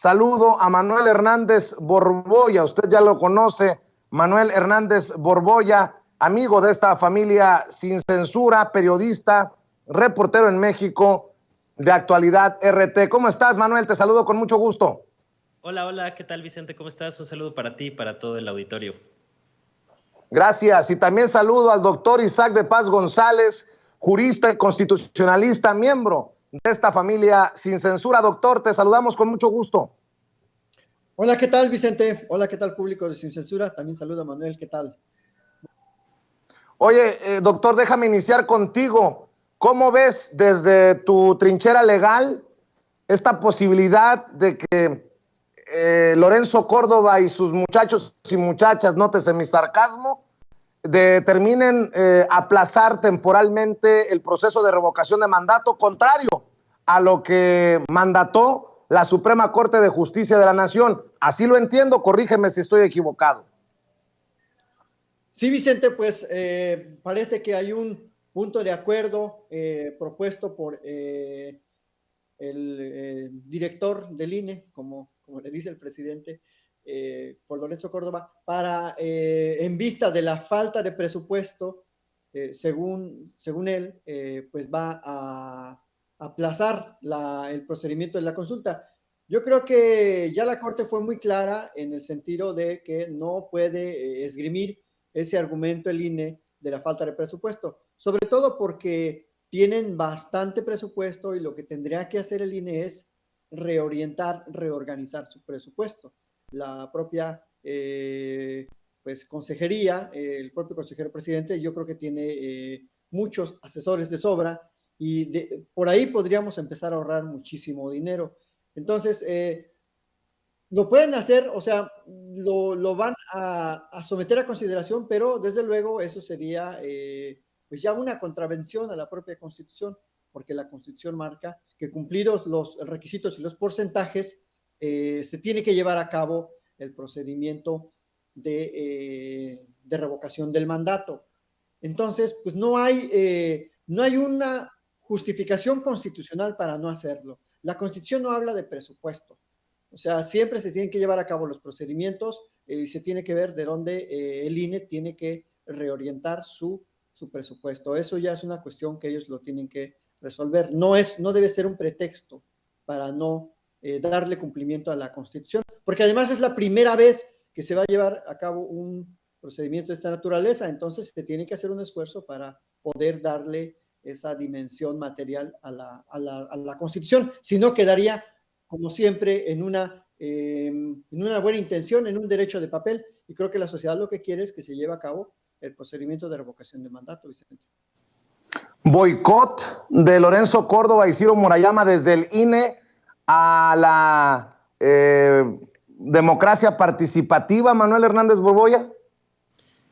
saludo a Manuel Hernández Borboya, usted ya lo conoce, Manuel Hernández Borboya, amigo de esta familia Sin Censura, periodista, reportero en México de Actualidad RT. ¿Cómo estás, Manuel? Te saludo con mucho gusto. Hola, hola, ¿qué tal, Vicente? ¿Cómo estás? Un saludo para ti y para todo el auditorio. Gracias. Y también saludo al doctor Isaac de Paz González, jurista y constitucionalista, miembro de esta familia Sin Censura. Doctor, te saludamos con mucho gusto. Hola, ¿qué tal, Vicente? Hola, ¿qué tal, público de Sin Censura? También saludo a Manuel, ¿qué tal? Oye, doctor, déjame iniciar contigo. ¿Cómo ves desde tu trinchera legal esta posibilidad de que Lorenzo Córdoba y sus muchachos y muchachas, nótese mi sarcasmo, determinen aplazar temporalmente el proceso de revocación de mandato, contrario a lo que mandató la Suprema Corte de Justicia de la Nación? Así lo entiendo, corrígeme si estoy equivocado. Sí, Vicente, pues parece que hay un punto de acuerdo propuesto por el director del INE, como le dice el presidente, por Lorenzo Córdoba, para, en vista de la falta de presupuesto, según él, pues va a aplazar el procedimiento de la consulta. Yo creo que ya la Corte fue muy clara en el sentido de que no puede esgrimir ese argumento el INE de la falta de presupuesto, sobre todo porque tienen bastante presupuesto y lo que tendría que hacer el INE es reorganizar su presupuesto. La propia pues consejería, el propio consejero presidente, yo creo que tiene muchos asesores de sobra y por ahí podríamos empezar a ahorrar muchísimo dinero. Entonces, lo pueden hacer, o sea, lo van a someter a consideración, pero desde luego eso sería pues ya una contravención a la propia Constitución, porque la Constitución marca que cumplidos los requisitos y los porcentajes, se tiene que llevar a cabo el procedimiento de revocación del mandato. Entonces, pues no hay una justificación constitucional para no hacerlo. La Constitución no habla de presupuesto. O sea, siempre se tienen que llevar a cabo los procedimientos y se tiene que ver de dónde el INE tiene que reorientar su presupuesto. Eso ya es una cuestión que ellos lo tienen que resolver. No debe ser un pretexto para no darle cumplimiento a la Constitución, porque además es la primera vez que se va a llevar a cabo un procedimiento de esta naturaleza, entonces se tiene que hacer un esfuerzo para poder darle esa dimensión material a la Constitución, si no quedaría como siempre, en una buena intención, en un derecho de papel, y creo que la sociedad lo que quiere es que se lleve a cabo el procedimiento de revocación de mandato, Vicente. Boicot de Lorenzo Córdoba y Ciro Murayama desde el INE a la democracia participativa, Manuel Hernández Borboya.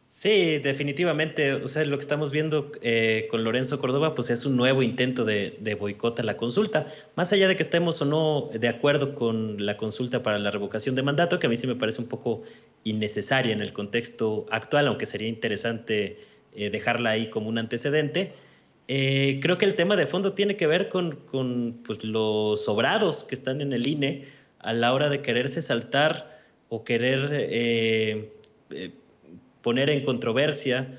Sí, definitivamente. O sea, lo que estamos viendo con Lorenzo Córdoba, pues es un nuevo intento de boicot a la consulta. Más allá de que estemos o no de acuerdo con la consulta para la revocación de mandato, que a mí sí me parece un poco innecesaria en el contexto actual, aunque sería interesante dejarla ahí como un antecedente. Creo que el tema de fondo tiene que ver con pues, los sobrados que están en el INE a la hora de quererse saltar o querer poner en controversia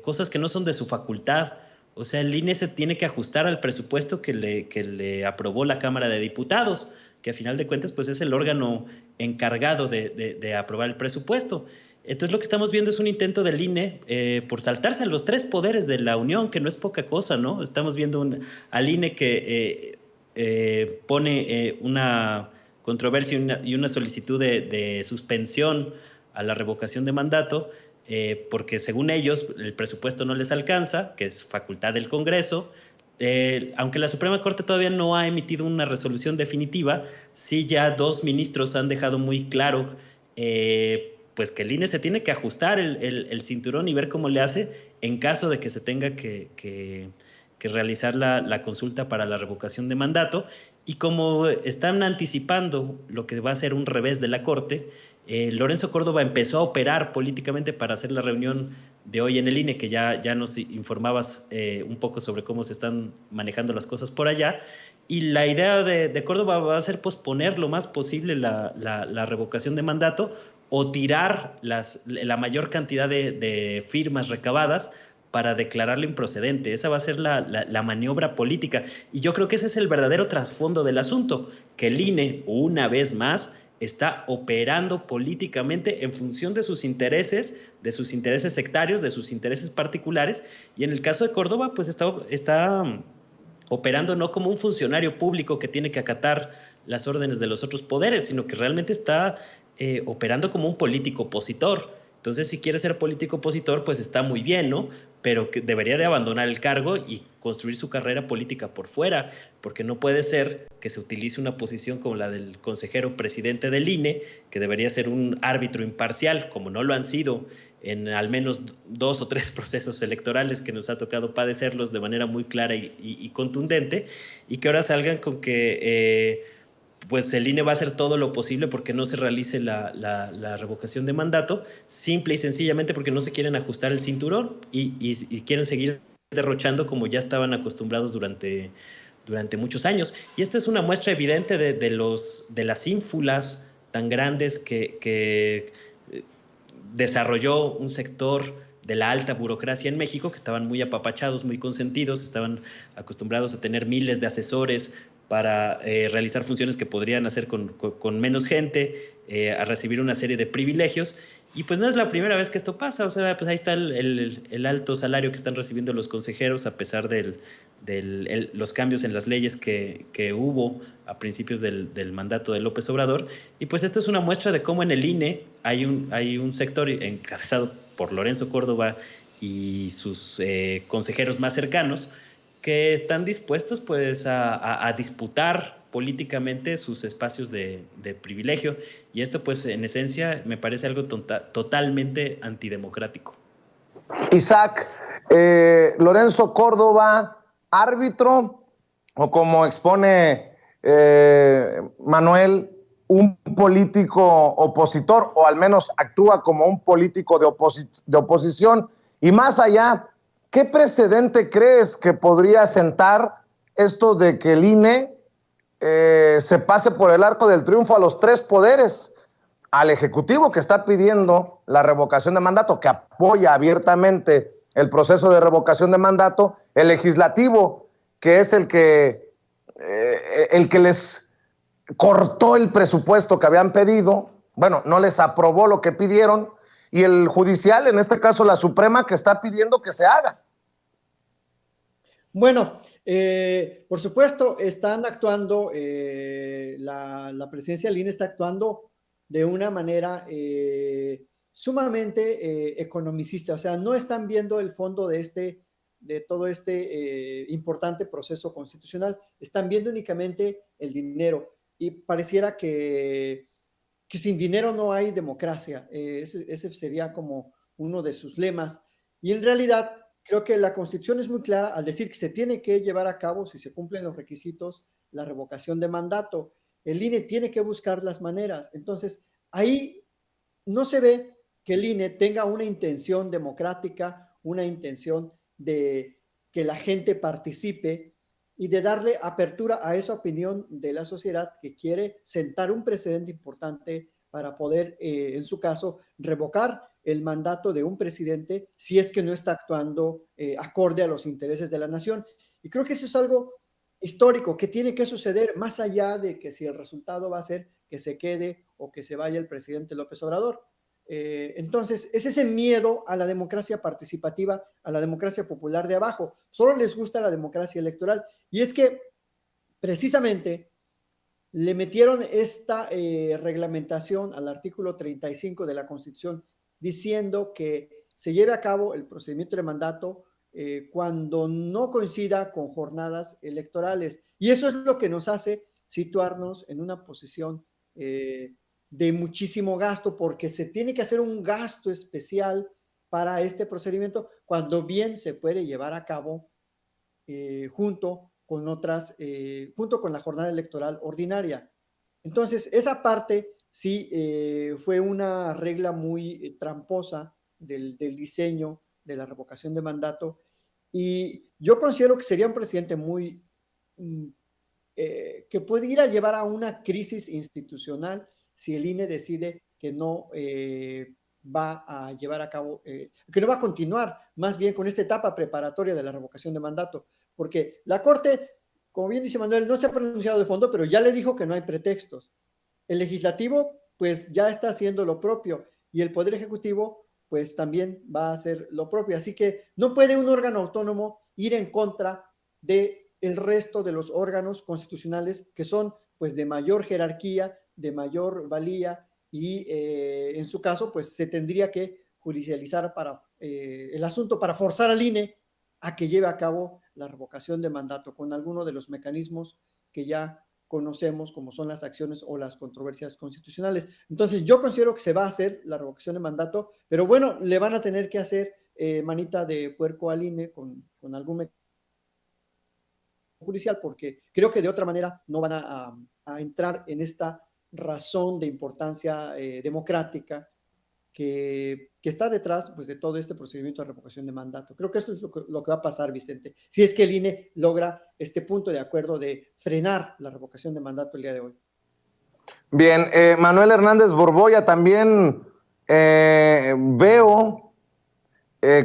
cosas que no son de su facultad. O sea, el INE se tiene que ajustar al presupuesto que le aprobó la Cámara de Diputados, que a final de cuentas pues, es el órgano encargado de aprobar el presupuesto. Entonces lo que estamos viendo es un intento del INE por saltarse a los tres poderes de la Unión, que no es poca cosa, ¿no? Estamos viendo al INE que pone una controversia y una solicitud de suspensión a la revocación de mandato, porque según ellos el presupuesto no les alcanza, que es facultad del Congreso. Aunque la Suprema Corte todavía no ha emitido una resolución definitiva, sí ya dos ministros han dejado muy claro pues que el INE se tiene que ajustar el cinturón y ver cómo le hace en caso de que se tenga que realizar la consulta para la revocación de mandato. Y como están anticipando lo que va a ser un revés de la Corte, Lorenzo Córdoba empezó a operar políticamente para hacer la reunión de hoy en el INE, que ya nos informabas un poco sobre cómo se están manejando las cosas por allá. Y la idea de Córdoba va a ser posponer lo más posible la revocación de mandato o tirar la mayor cantidad de firmas recabadas para declararlo improcedente. Esa va a ser la maniobra política. Y yo creo que ese es el verdadero trasfondo del asunto, que el INE, una vez más, está operando políticamente en función de sus intereses sectarios, de sus intereses particulares. Y en el caso de Córdoba, pues está operando no como un funcionario público que tiene que acatar las órdenes de los otros poderes, sino que realmente está operando como un político opositor. Entonces, si quiere ser político opositor, pues está muy bien, ¿no? Pero que debería de abandonar el cargo y construir su carrera política por fuera, porque no puede ser que se utilice una posición como la del consejero presidente del INE, que debería ser un árbitro imparcial, como no lo han sido en al menos 2 o 3 procesos electorales que nos ha tocado padecerlos de manera muy clara y contundente, y que ahora salgan con que pues el INE va a hacer todo lo posible porque no se realice la revocación de mandato, simple y sencillamente porque no se quieren ajustar el cinturón y quieren seguir derrochando como ya estaban acostumbrados durante muchos años. Y esta es una muestra evidente de las ínfulas tan grandes que desarrolló un sector de la alta burocracia en México, que estaban muy apapachados, muy consentidos, estaban acostumbrados a tener miles de asesores para realizar funciones que podrían hacer con menos gente, a recibir una serie de privilegios. Y pues no es la primera vez que esto pasa, o sea, pues ahí está el alto salario que están recibiendo los consejeros a pesar de los cambios en las leyes que hubo a principios del mandato de López Obrador. Y pues esta es una muestra de cómo en el INE hay un sector encabezado por Lorenzo Córdoba y sus consejeros más cercanos que están dispuestos pues a disputar políticamente sus espacios de privilegio, y esto pues en esencia me parece algo totalmente antidemocrático. Isaac, Lorenzo Córdoba, árbitro, o como expone Manuel, un político opositor, o al menos actúa como un político de oposición. Y más allá, ¿qué precedente crees que podría sentar esto de que el INE se pase por el arco del triunfo a los 3 poderes? Al Ejecutivo, que está pidiendo la revocación de mandato, que apoya abiertamente el proceso de revocación de mandato, el Legislativo, que es el que les cortó el presupuesto que habían pedido, bueno, no les aprobó lo que pidieron, y el Judicial, en este caso la Suprema, que está pidiendo que se haga. Bueno, por supuesto, están actuando, la presidencia del INE está actuando de una manera sumamente economicista, o sea, no están viendo el fondo de todo este importante proceso constitucional, están viendo únicamente el dinero y pareciera que sin dinero no hay democracia, ese sería como uno de sus lemas, y en realidad creo que la Constitución es muy clara al decir que se tiene que llevar a cabo, si se cumplen los requisitos, la revocación de mandato. El INE tiene que buscar las maneras. Entonces, ahí no se ve que el INE tenga una intención democrática, una intención de que la gente participe y de darle apertura a esa opinión de la sociedad que quiere sentar un precedente importante para poder, en su caso, revocar el mandato de un presidente si es que no está actuando acorde a los intereses de la nación. Y creo que eso es algo histórico que tiene que suceder más allá de que si el resultado va a ser que se quede o que se vaya el presidente López Obrador. Entonces, es ese miedo a la democracia participativa, a la democracia popular de abajo. Solo les gusta la democracia electoral. Y es que precisamente le metieron esta reglamentación al artículo 35 de la Constitución diciendo que se lleve a cabo el procedimiento de mandato cuando no coincida con jornadas electorales. Y eso es lo que nos hace situarnos en una posición de muchísimo gasto, porque se tiene que hacer un gasto especial para este procedimiento, cuando bien se puede llevar a cabo junto con junto con la jornada electoral ordinaria. Entonces, esa parte sí fue una regla muy tramposa del diseño de la revocación de mandato, y yo considero que sería un presidente muy que pudiera llevar a una crisis institucional si el INE decide que no va a llevar a cabo, que no va a continuar más bien con esta etapa preparatoria de la revocación de mandato, porque la Corte, como bien dice Manuel, no se ha pronunciado de fondo, pero ya le dijo que no hay pretextos. El legislativo, pues ya está haciendo lo propio, y el Poder Ejecutivo, pues también va a hacer lo propio. Así que no puede un órgano autónomo ir en contra de el resto de los órganos constitucionales que son pues de mayor jerarquía, de mayor valía y en su caso pues se tendría que judicializar para el asunto para forzar al INE a que lleve a cabo la revocación de mandato con alguno de los mecanismos que ya conocemos como son las acciones o las controversias constitucionales. Entonces yo considero que se va a hacer la revocación de mandato, pero bueno, le van a tener que hacer manita de puerco al INE con algún mecanismo judicial, porque creo que de otra manera no van a entrar en esta razón de importancia democrática que está detrás pues, de todo este procedimiento de revocación de mandato. Creo que esto es lo que va a pasar, Vicente, si es que el INE logra este punto de acuerdo de frenar la revocación de mandato el día de hoy. Bien, Manuel Hernández Borboya, también veo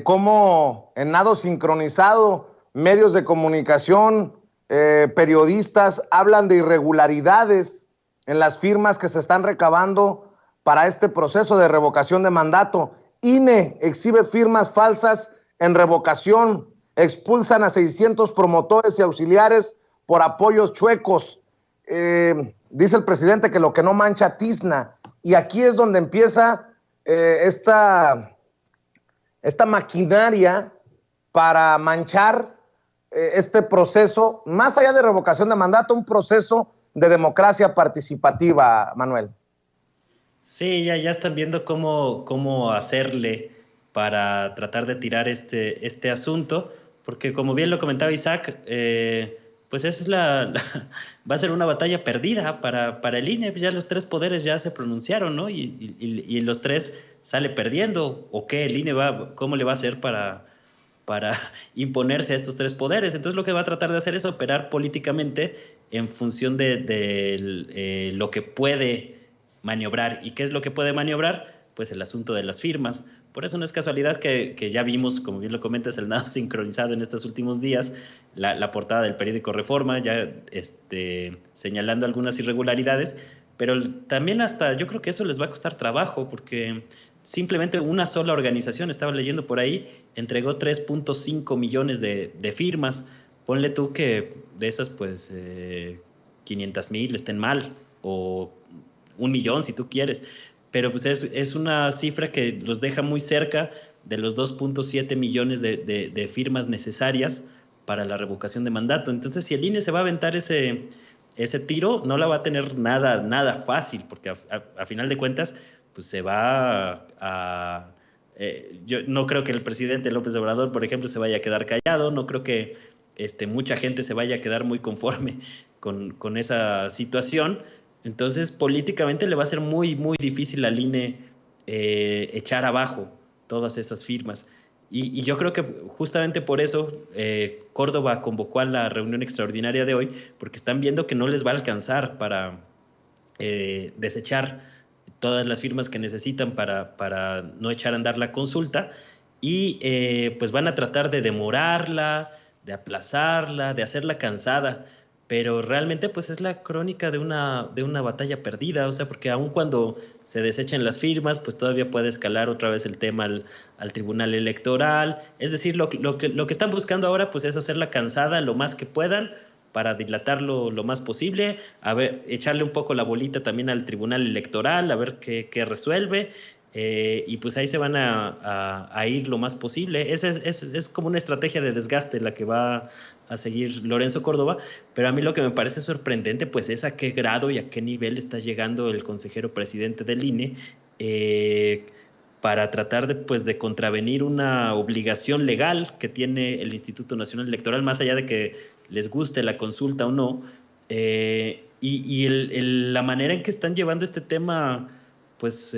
cómo en nado sincronizado medios de comunicación, periodistas hablan de irregularidades en las firmas que se están recabando para este proceso de revocación de mandato. INE exhibe firmas falsas en revocación, expulsan a 600 promotores y auxiliares por apoyos chuecos. Dice el presidente que lo que no mancha tizna, y aquí es donde empieza esta maquinaria para manchar este proceso, más allá de revocación de mandato, un proceso de democracia participativa, Manuel. Sí, ya están viendo cómo hacerle para tratar de tirar este asunto, porque como bien lo comentaba Isaac, pues esa es va a ser una batalla perdida para el INE. Ya los tres poderes ya se pronunciaron, ¿no? Y los tres sale perdiendo. ¿O qué? ¿El INE cómo le va a hacer para imponerse a estos tres poderes? Entonces lo que va a tratar de hacer es operar políticamente en función de lo que puede maniobrar. ¿Y qué es lo que puede maniobrar? Pues el asunto de las firmas. Por eso no es casualidad que ya vimos, como bien lo comentas, el nado sincronizado en estos últimos días, la portada del periódico Reforma, ya señalando algunas irregularidades, pero también hasta yo creo que eso les va a costar trabajo, porque simplemente una sola organización, estaba leyendo por ahí, entregó 3.5 millones de firmas. Ponle tú que de esas, pues, 500,000 estén mal, o 1,000,000 si tú quieres, pero pues es una cifra que los deja muy cerca de los 2.7 millones de firmas necesarias para la revocación de mandato. Entonces, si el INE se va a aventar ese tiro, no la va a tener nada fácil, porque a final de cuentas, pues se va yo no creo que el presidente López Obrador, por ejemplo, se vaya a quedar callado, no creo que mucha gente se vaya a quedar muy conforme con esa situación. Entonces, políticamente le va a ser muy difícil al INE echar abajo todas esas firmas. Y yo creo que justamente por eso Córdoba convocó a la reunión extraordinaria de hoy, porque están viendo que no les va a alcanzar para desechar todas las firmas que necesitan para no echar a andar la consulta, y pues van a tratar de demorarla, de aplazarla, de hacerla cansada, pero realmente pues es la crónica de una batalla perdida, o sea, porque aun cuando se desechen las firmas, pues todavía puede escalar otra vez el tema al Tribunal Electoral. Es decir, lo que están buscando ahora pues es hacerla cansada lo más que puedan, para dilatarlo lo más posible, a ver, echarle un poco la bolita también al Tribunal Electoral, a ver qué resuelve, y pues ahí se van a ir lo más posible. Es como una estrategia de desgaste la que va a seguir Lorenzo Córdoba, pero a mí lo que me parece sorprendente pues es a qué grado y a qué nivel está llegando el consejero presidente del INE para tratar de contravenir una obligación legal que tiene el Instituto Nacional Electoral, más allá de que les guste la consulta o no, y la manera en que están llevando este tema, pues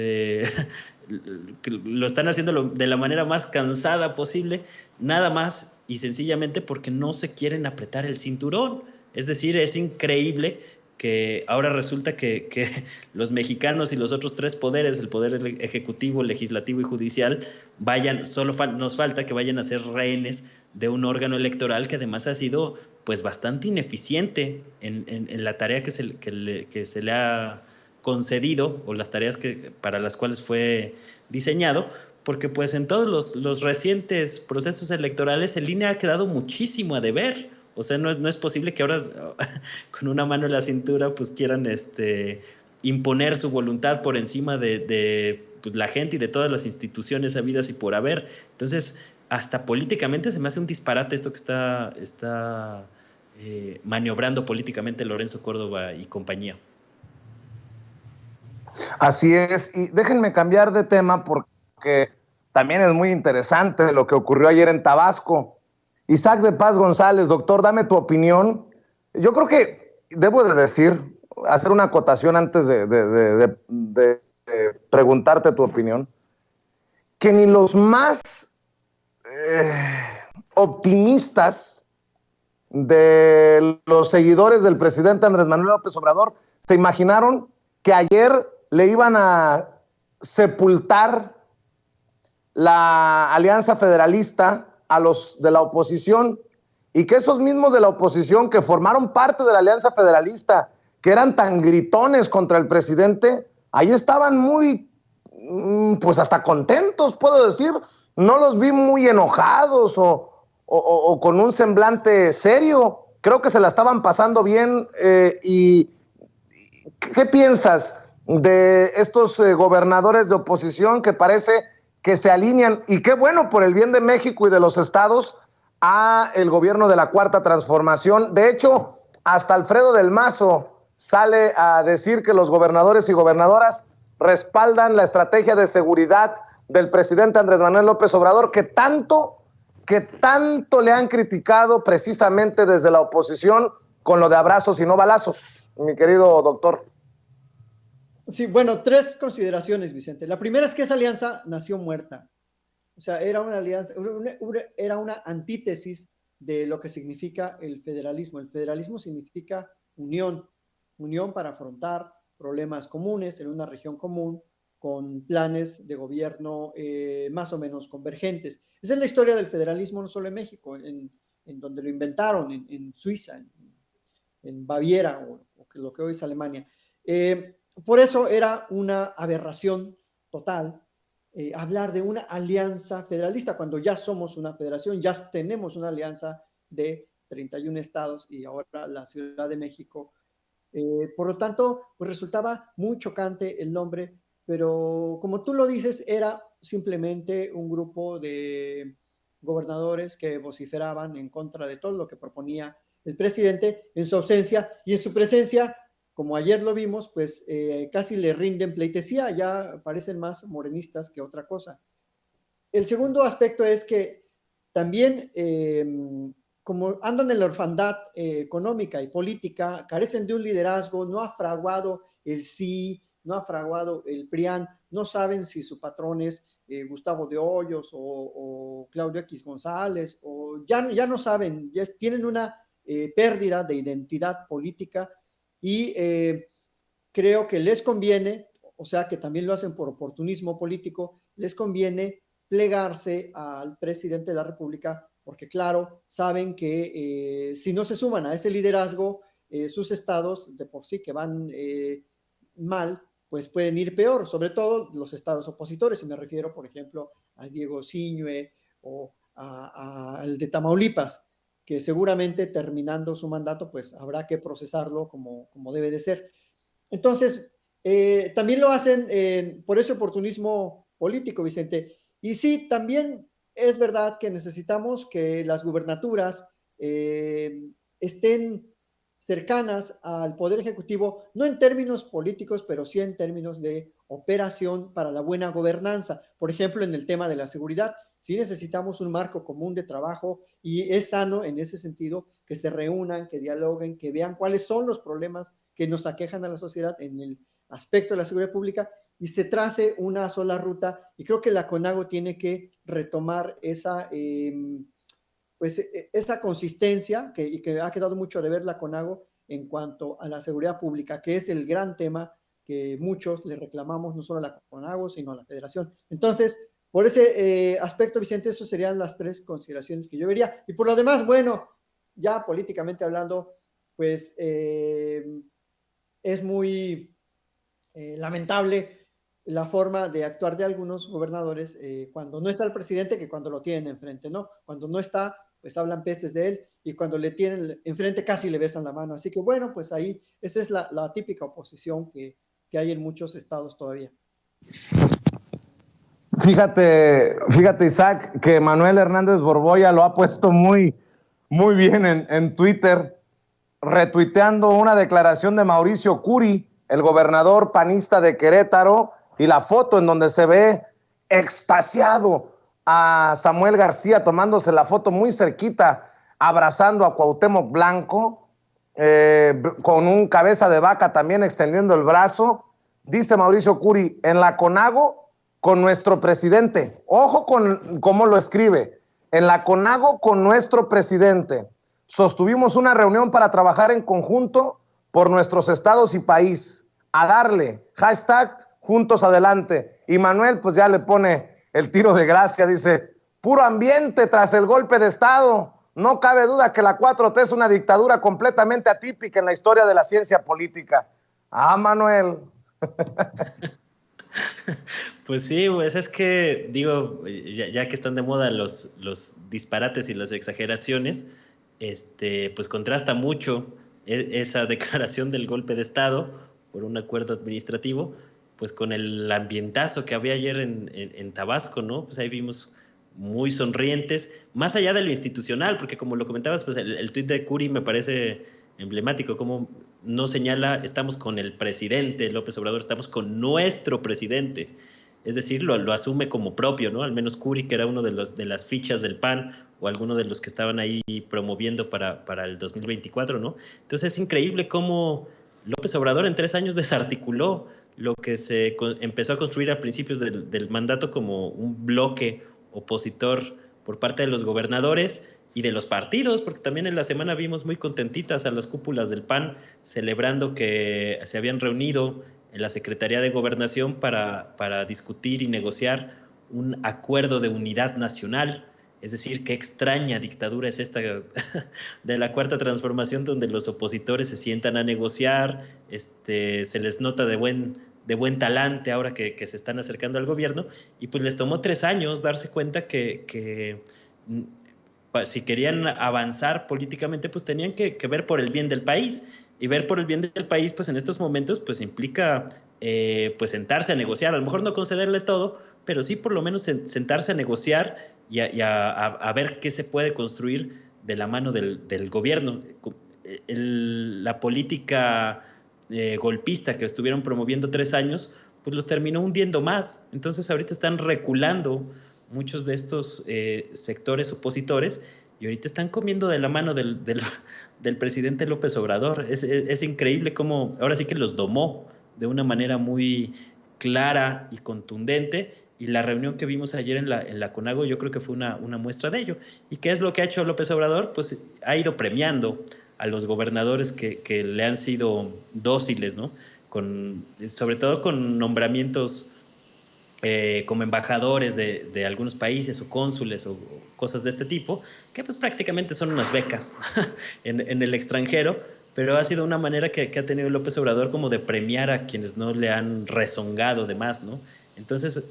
lo están haciendo de la manera más cansada posible, nada más y sencillamente porque no se quieren apretar el cinturón. Es decir, es increíble que ahora resulta que los mexicanos y los otros tres poderes, el poder ejecutivo, legislativo y judicial, nos falta que vayan a ser rehenes de un órgano electoral que además ha sido pues bastante ineficiente en la tarea que se le ha concedido o las tareas para las cuales fue diseñado, porque pues en todos los recientes procesos electorales el INE ha quedado muchísimo a deber. O sea, no es posible que ahora con una mano en la cintura pues quieran imponer su voluntad por encima de pues, la gente y de todas las instituciones habidas y por haber. Entonces, hasta políticamente se me hace un disparate esto que está maniobrando políticamente Lorenzo Córdoba y compañía. Así es, y déjenme cambiar de tema porque también es muy interesante lo que ocurrió ayer en Tabasco. Isaac de Paz González, doctor, dame tu opinión. Yo creo que debo de decir, hacer una acotación antes de preguntarte tu opinión, que ni los más optimistas de los seguidores del presidente Andrés Manuel López Obrador se imaginaron que ayer le iban a sepultar la alianza federalista a los de la oposición y que esos mismos de la oposición que formaron parte de la alianza federalista, que eran tan gritones contra el presidente, ahí estaban muy, pues hasta contentos, puedo decir. No los vi muy enojados o con un semblante serio. Creo que se la estaban pasando bien. ¿Y qué piensas de estos gobernadores de oposición que parece que se alinean, y qué bueno por el bien de México y de los estados, a el gobierno de la Cuarta Transformación? De hecho, hasta Alfredo del Mazo sale a decir que los gobernadores y gobernadoras respaldan la estrategia de seguridad del presidente Andrés Manuel López Obrador, que tanto le han criticado precisamente desde la oposición con lo de abrazos y no balazos, mi querido doctor. Sí, bueno, tres consideraciones, Vicente. La primera es que esa alianza nació muerta. O sea, era una alianza, era una antítesis de lo que significa el federalismo. El federalismo significa unión para afrontar problemas comunes en una región común, con planes de gobierno más o menos convergentes. Esa es la historia del federalismo, no solo en México, en donde lo inventaron, en Suiza, en Baviera, o lo que hoy es Alemania. Por eso era una aberración total hablar de una alianza federalista, cuando ya somos una federación, ya tenemos una alianza de 31 estados y ahora la Ciudad de México. Por lo tanto, pues resultaba muy chocante el nombre, pero como tú lo dices, era simplemente un grupo de gobernadores que vociferaban en contra de todo lo que proponía el presidente en su ausencia, y en su presencia, como ayer lo vimos, pues casi le rinden pleitesía, ya parecen más morenistas que otra cosa. El segundo aspecto es que también, como andan en la orfandad económica y política, carecen de un liderazgo, no ha fraguado el sí, no ha fraguado el PRIAN, no saben si su patrón es Gustavo de Hoyos o Claudio X González, o ya no saben, ya tienen una pérdida de identidad política, y creo que les conviene, o sea que también lo hacen por oportunismo político, les conviene plegarse al presidente de la República, porque claro, saben que si no se suman a ese liderazgo, sus estados de por sí que van mal, pues pueden ir peor, sobre todo los estados opositores, y me refiero, por ejemplo, a Diego Siñue o al de Tamaulipas, que seguramente terminando su mandato, pues habrá que procesarlo como debe de ser. Entonces, también lo hacen por ese oportunismo político, Vicente. Y sí, también es verdad que necesitamos que las gubernaturas estén cercanas al Poder Ejecutivo, no en términos políticos, pero sí en términos de operación para la buena gobernanza. Por ejemplo, en el tema de la seguridad, sí necesitamos un marco común de trabajo, y es sano en ese sentido que se reúnan, que dialoguen, que vean cuáles son los problemas que nos aquejan a la sociedad en el aspecto de la seguridad pública, y se trace una sola ruta. Y creo que la CONAGO tiene que retomar pues esa consistencia y que ha quedado mucho de ver la CONAGO en cuanto a la seguridad pública, que es el gran tema que muchos le reclamamos, no solo a la CONAGO, sino a la Federación. Entonces, por ese aspecto, Vicente, esas serían las 3 consideraciones que yo vería. Y por lo demás, bueno, ya políticamente hablando, pues es muy lamentable la forma de actuar de algunos gobernadores cuando no está el presidente que cuando lo tienen enfrente, ¿no? Cuando no está, pues hablan pestes de él y cuando le tienen enfrente casi le besan la mano. Así que bueno, pues ahí esa es la típica oposición que hay en muchos estados todavía. Fíjate, Isaac, que Manuel Hernández Borboya lo ha puesto muy bien en Twitter, retuiteando una declaración de Mauricio Curi, el gobernador panista de Querétaro, y la foto en donde se ve extasiado a Samuel García tomándose la foto muy cerquita, abrazando a Cuauhtémoc Blanco, con un cabeza de vaca también extendiendo el brazo. Dice Mauricio Curi, en la CONAGO con nuestro presidente. Ojo con cómo lo escribe. En la CONAGO con nuestro presidente. Sostuvimos una reunión para trabajar en conjunto por nuestros estados y país. A darle. #Juntos Adelante. Y Manuel pues ya le pone el tiro de gracia. Dice, puro ambiente tras el golpe de estado. No cabe duda que la 4T es una dictadura completamente atípica en la historia de la ciencia política. Ah, Manuel. Pues sí, pues es que, digo, ya que están de moda los disparates y las exageraciones, pues contrasta mucho esa declaración del golpe de Estado por un acuerdo administrativo, pues con el ambientazo que había ayer en Tabasco, ¿no? Pues ahí vimos muy sonrientes, más allá de lo institucional, porque como lo comentabas, pues el tuit de Curi me parece emblemático, como no señala, estamos con el presidente López Obrador, estamos con nuestro presidente, es decir, lo asume como propio, ¿no? Al menos Curi, que era uno de las fichas del PAN, o alguno de los que estaban ahí promoviendo para el 2024, ¿no? Entonces es increíble cómo López Obrador en 3 años desarticuló lo que se empezó a construir a principios del mandato como un bloque opositor por parte de los gobernadores y de los partidos, porque también en la semana vimos muy contentitas a las cúpulas del PAN celebrando que se habían reunido en la Secretaría de Gobernación para discutir y negociar un acuerdo de unidad nacional. Es decir, qué extraña dictadura es esta de la Cuarta Transformación, donde los opositores se sientan a negociar, se les nota de buen talante ahora que se están acercando al gobierno, y pues les tomó 3 años darse cuenta que si querían avanzar políticamente, pues tenían que ver por el bien del país, y ver por el bien del país, pues en estos momentos, pues implica pues sentarse a negociar, a lo mejor no concederle todo, pero sí por lo menos sentarse a negociar y a ver qué se puede construir de la mano del gobierno. La política golpista que estuvieron promoviendo 3 años, pues los terminó hundiendo más. Entonces ahorita están reculando muchos de estos sectores opositores y ahorita están comiendo de la mano del presidente López Obrador. Es increíble cómo ahora sí que los domó de una manera muy clara y contundente, y la reunión que vimos ayer en la CONAGO yo creo que fue una muestra de ello. ¿Y qué es lo que ha hecho López Obrador? Pues ha ido premiando a los gobernadores que le han sido dóciles, ¿no? Sobre todo con nombramientos como embajadores de algunos países o cónsules o cosas de este tipo, que pues prácticamente son unas becas en el extranjero, pero ha sido una manera que ha tenido López Obrador como de premiar a quienes no le han rezongado de más, ¿no? Entonces,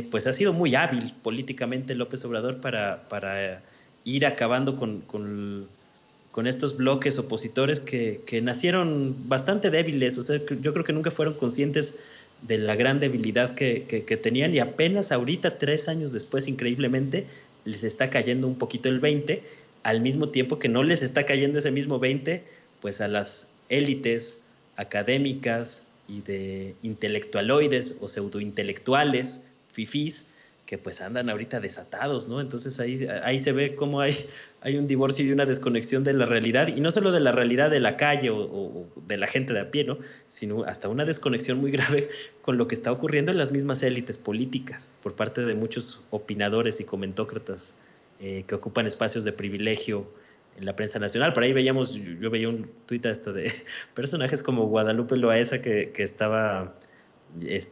pues ha sido muy hábil políticamente López Obrador para ir acabando con estos bloques opositores que nacieron bastante débiles. O sea, yo creo que nunca fueron conscientes de la gran debilidad que tenían, y apenas ahorita, 3 años después, increíblemente, les está cayendo un poquito el 20, al mismo tiempo que no les está cayendo ese mismo 20, pues a las élites académicas y de intelectualoides o pseudointelectuales, fifís, que pues andan ahorita desatados, ¿no? Entonces ahí se ve cómo hay un divorcio y una desconexión de la realidad, y no solo de la realidad de la calle o de la gente de a pie, ¿no? Sino hasta una desconexión muy grave con lo que está ocurriendo en las mismas élites políticas por parte de muchos opinadores y comentócratas que ocupan espacios de privilegio en la prensa nacional. Por ahí veíamos, yo veía un tuit hasta de personajes como Guadalupe Loaesa que estaba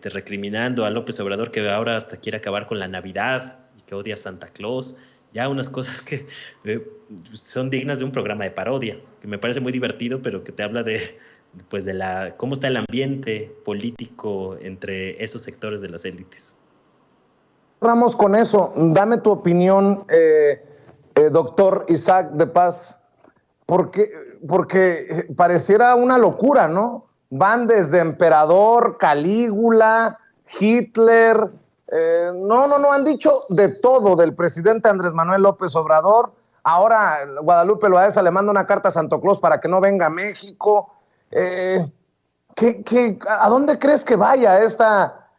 recriminando a López Obrador, que ahora hasta quiere acabar con la Navidad y que odia a Santa Claus. Ya unas cosas que son dignas de un programa de parodia, que me parece muy divertido, pero que te habla de cómo está el ambiente político entre esos sectores de las élites. Cerramos con eso. Dame tu opinión, doctor Isaac de Paz, porque pareciera una locura, ¿no? Van desde emperador, Calígula, Hitler, no, han dicho de todo del presidente Andrés Manuel López Obrador. Ahora Guadalupe Loaesa le manda una carta a Santo Claus para que no venga a México. ¿A dónde crees que vaya esta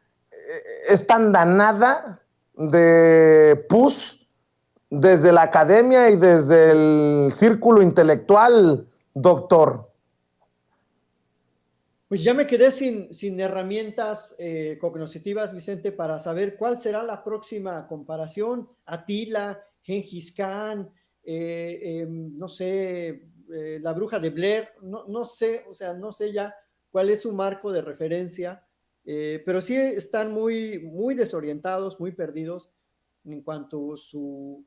andanada de pus desde la academia y desde el círculo intelectual, doctor? Pues ya me quedé sin herramientas cognitivas, Vicente, para saber cuál será la próxima comparación. Atila, Gengis Khan, no sé, la bruja de Blair, no sé, o sea, no sé ya cuál es su marco de referencia, pero sí están muy desorientados, muy perdidos en cuanto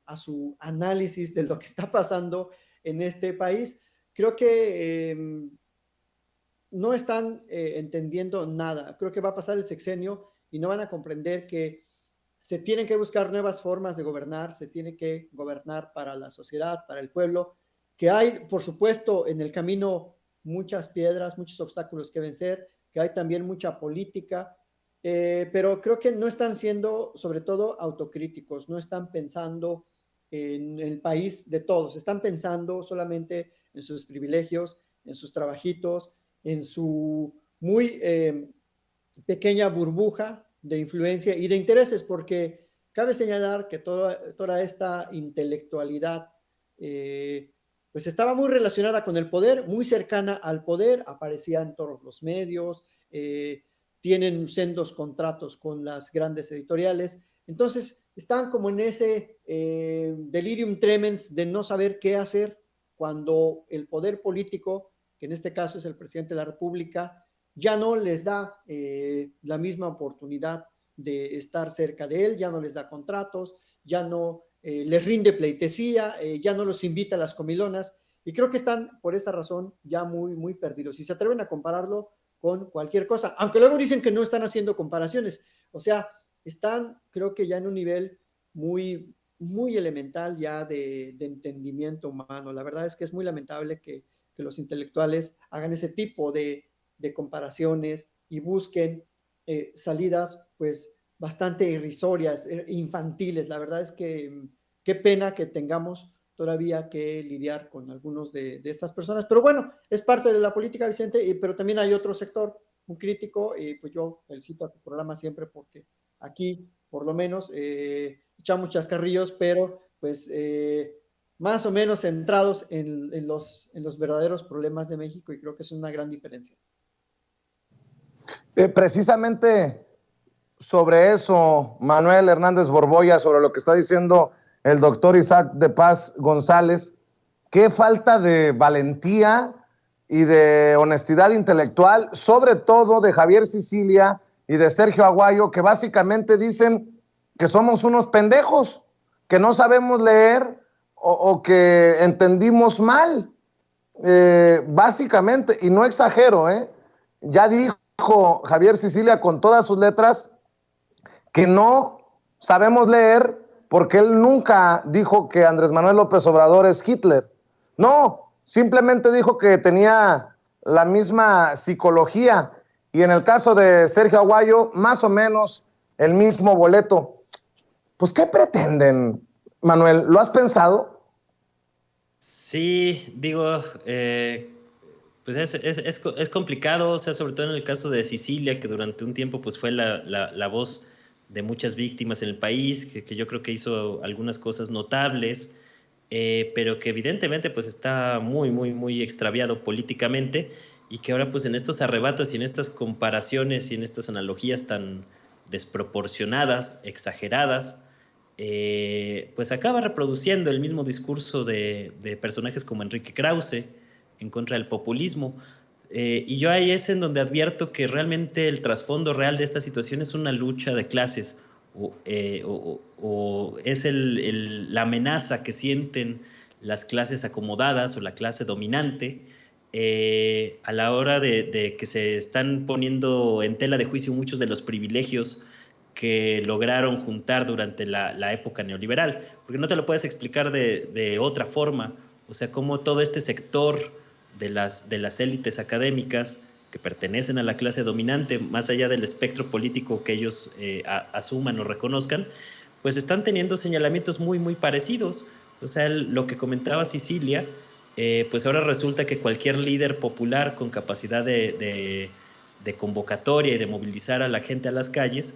a su análisis de lo que está pasando en este país. Creo que no están entendiendo nada. Creo que va a pasar el sexenio y no van a comprender que se tienen que buscar nuevas formas de gobernar, se tiene que gobernar para la sociedad, para el pueblo, que hay, por supuesto, en el camino muchas piedras, muchos obstáculos que vencer, que hay también mucha política, pero creo que no están siendo, sobre todo, autocríticos, no están pensando en el país de todos, están pensando solamente en sus privilegios, en sus trabajitos, en su muy pequeña burbuja de influencia y de intereses, porque cabe señalar que toda esta intelectualidad pues estaba muy relacionada con el poder, muy cercana al poder, aparecía en todos los medios, tienen sendos contratos con las grandes editoriales, entonces están como en ese delirium tremens de no saber qué hacer cuando el poder político, que en este caso es el presidente de la República, ya no les da la misma oportunidad de estar cerca de él, ya no les da contratos, ya no les rinde pleitesía, ya no los invita a las comilonas, y creo que están por esta razón ya muy perdidos, y se atreven a compararlo con cualquier cosa, aunque luego dicen que no están haciendo comparaciones, o sea, están creo que ya en un nivel muy elemental ya de entendimiento humano. La verdad es que es muy lamentable que los intelectuales hagan ese tipo de comparaciones y busquen salidas pues bastante irrisorias, infantiles. La verdad es que qué pena que tengamos todavía que lidiar con algunos de estas personas, pero bueno, es parte de la política, Vicente, pero también hay otro sector, un crítico, y pues yo felicito a tu programa siempre porque aquí por lo menos echamos chascarrillos, pero pues más o menos centrados en los verdaderos problemas de México, y creo que es una gran diferencia. Precisamente sobre eso, Manuel Hernández Borboya, sobre lo que está diciendo el doctor Isaac de Paz González, qué falta de valentía y de honestidad intelectual, sobre todo de Javier Sicilia y de Sergio Aguayo, que básicamente dicen que somos unos pendejos, que no sabemos leer o que entendimos mal, básicamente, y no exagero, ya dijo Javier Sicilia con todas sus letras que no sabemos leer porque él nunca dijo que Andrés Manuel López Obrador es Hitler. No, simplemente dijo que tenía la misma psicología, y en el caso de Sergio Aguayo, más o menos el mismo boleto. Pues, ¿qué pretenden, Manuel? ¿Lo has pensado? Sí, digo, pues es complicado, o sea, sobre todo en el caso de Sicilia, que durante un tiempo pues fue la voz de muchas víctimas en el país, que yo creo que hizo algunas cosas notables, pero que evidentemente pues está muy extraviado políticamente, y que ahora pues en estos arrebatos y en estas comparaciones y en estas analogías tan desproporcionadas, exageradas, pues acaba reproduciendo el mismo discurso de personajes como Enrique Krause en contra del populismo. Y yo ahí es en donde advierto que realmente el trasfondo real de esta situación es una lucha de clases o es la amenaza que sienten las clases acomodadas o la clase dominante a la hora de que se están poniendo en tela de juicio muchos de los privilegios que lograron juntar durante la época neoliberal, porque no te lo puedes explicar de otra forma, o sea, cómo todo este sector de las élites académicas que pertenecen a la clase dominante, más allá del espectro político que ellos asuman o reconozcan, pues están teniendo señalamientos muy, muy parecidos. O sea, lo que comentaba Cecilia, pues ahora resulta que cualquier líder popular con capacidad de convocatoria y de movilizar a la gente a las calles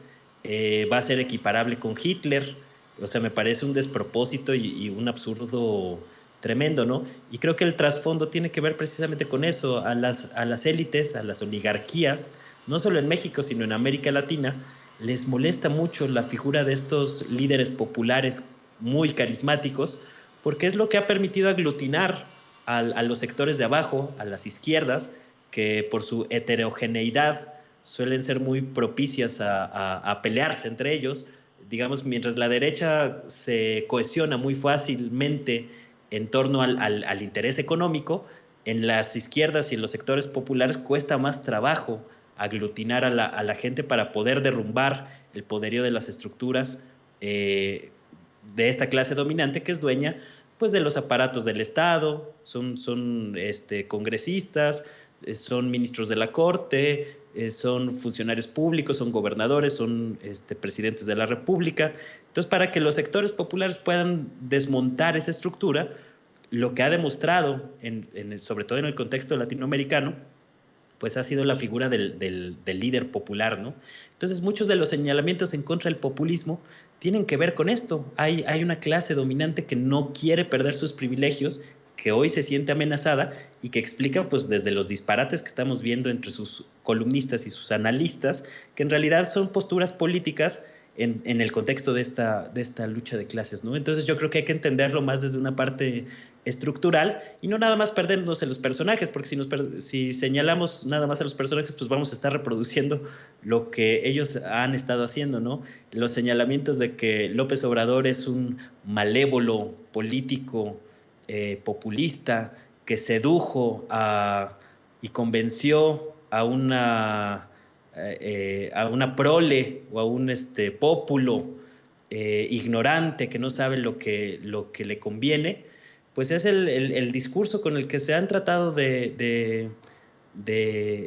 va a ser equiparable con Hitler. O sea, me parece un despropósito y un absurdo tremendo, ¿no? Y creo que el trasfondo tiene que ver precisamente con eso, a las élites, a las oligarquías, no solo en México, sino en América Latina, les molesta mucho la figura de estos líderes populares muy carismáticos, porque es lo que ha permitido aglutinar a los sectores de abajo, a las izquierdas, que por su heterogeneidad suelen ser muy propicias a pelearse entre ellos. Digamos, mientras la derecha se cohesiona muy fácilmente en torno al interés económico, en las izquierdas y en los sectores populares cuesta más trabajo aglutinar a la gente para poder derrumbar el poderío de las estructuras de esta clase dominante que es dueña pues de los aparatos del Estado, son congresistas, son ministros de la Corte, son funcionarios públicos, son gobernadores, son presidentes de la República. Entonces, para que los sectores populares puedan desmontar esa estructura, lo que ha demostrado, sobre todo en el contexto latinoamericano, pues ha sido la figura del líder popular, ¿no? Entonces, muchos de los señalamientos en contra del populismo tienen que ver con esto. Hay una clase dominante que no quiere perder sus privilegios, que hoy se siente amenazada y que explica, pues, desde los disparates que estamos viendo entre sus columnistas y sus analistas, que en realidad son posturas políticas en el contexto de esta lucha de clases, ¿no? Entonces yo creo que hay que entenderlo más desde una parte estructural y no nada más perdernos en los personajes, porque si señalamos nada más a los personajes, pues vamos a estar reproduciendo lo que ellos han estado haciendo, ¿no? Los señalamientos de que López Obrador es un malévolo político populista que sedujo y convenció a una prole o a un pópulo ignorante que no sabe lo que le conviene, pues es el discurso con el que se han tratado de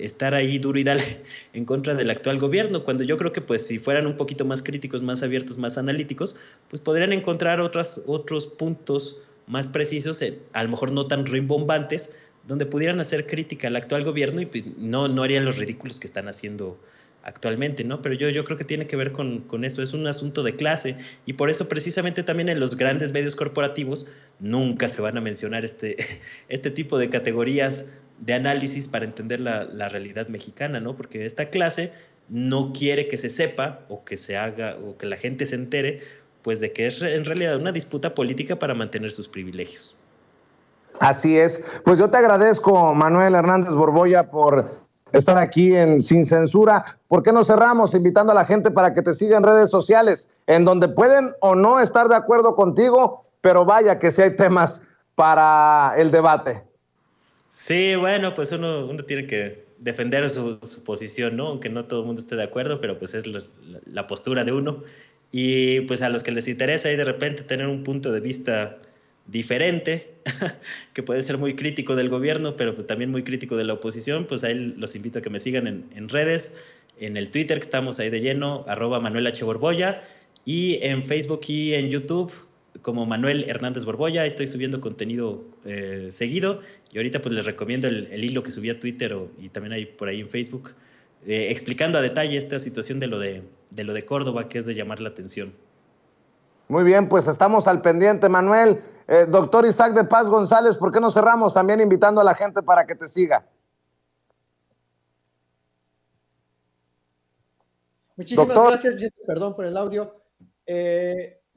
estar ahí duro y dale en contra del actual gobierno, cuando yo creo que pues si fueran un poquito más críticos, más abiertos, más analíticos, pues podrían encontrar otros puntos más precisos, a lo mejor no tan rimbombantes, donde pudieran hacer crítica al actual gobierno y pues no harían los ridículos que están haciendo actualmente, ¿no? Pero yo creo que tiene que ver con eso, es un asunto de clase y por eso precisamente también en los grandes medios corporativos nunca se van a mencionar este tipo de categorías de análisis para entender la realidad mexicana, ¿no? Porque esta clase no quiere que se sepa o que se haga o que la gente se entere, pues de que es en realidad una disputa política para mantener sus privilegios. Así es. Pues yo te agradezco, Manuel Hernández Borboya, por estar aquí en Sin Censura. ¿Por qué no cerramos invitando a la gente para que te siga en redes sociales, en donde pueden o no estar de acuerdo contigo, pero vaya que sí hay temas para el debate? Sí, bueno, pues uno tiene que defender su posición, ¿no? Aunque no todo el mundo esté de acuerdo, pero pues es la postura de uno. Y pues a los que les interesa ahí de repente tener un punto de vista diferente, que puede ser muy crítico del gobierno, pero pues también muy crítico de la oposición, pues ahí los invito a que me sigan en redes, en el Twitter, que estamos ahí de lleno, @ManuelH. Borboya, y en Facebook y en YouTube, como Manuel Hernández Borboya. Estoy subiendo contenido seguido, y ahorita pues les recomiendo el hilo que subí a Twitter y también hay por ahí en Facebook, explicando a detalle esta situación de lo de Córdoba, que es de llamar la atención. Muy bien, pues estamos al pendiente, Manuel. Doctor Isaac de Paz González, ¿por qué no cerramos también invitando a la gente para que te siga? Muchísimas gracias, perdón por el audio.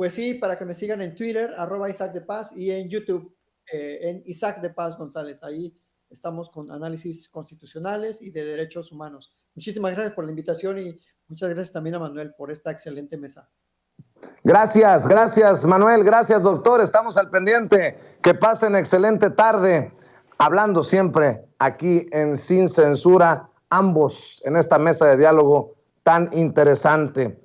Pues sí, para que me sigan en Twitter, @Isaac de Paz, y en YouTube, en Isaac de Paz González. Ahí estamos con análisis constitucionales y de derechos humanos. Muchísimas gracias por la invitación y muchas gracias también a Manuel por esta excelente mesa. Gracias Manuel, gracias doctor, estamos al pendiente. Que pasen excelente tarde, hablando siempre aquí en Sin Censura, ambos en esta mesa de diálogo tan interesante.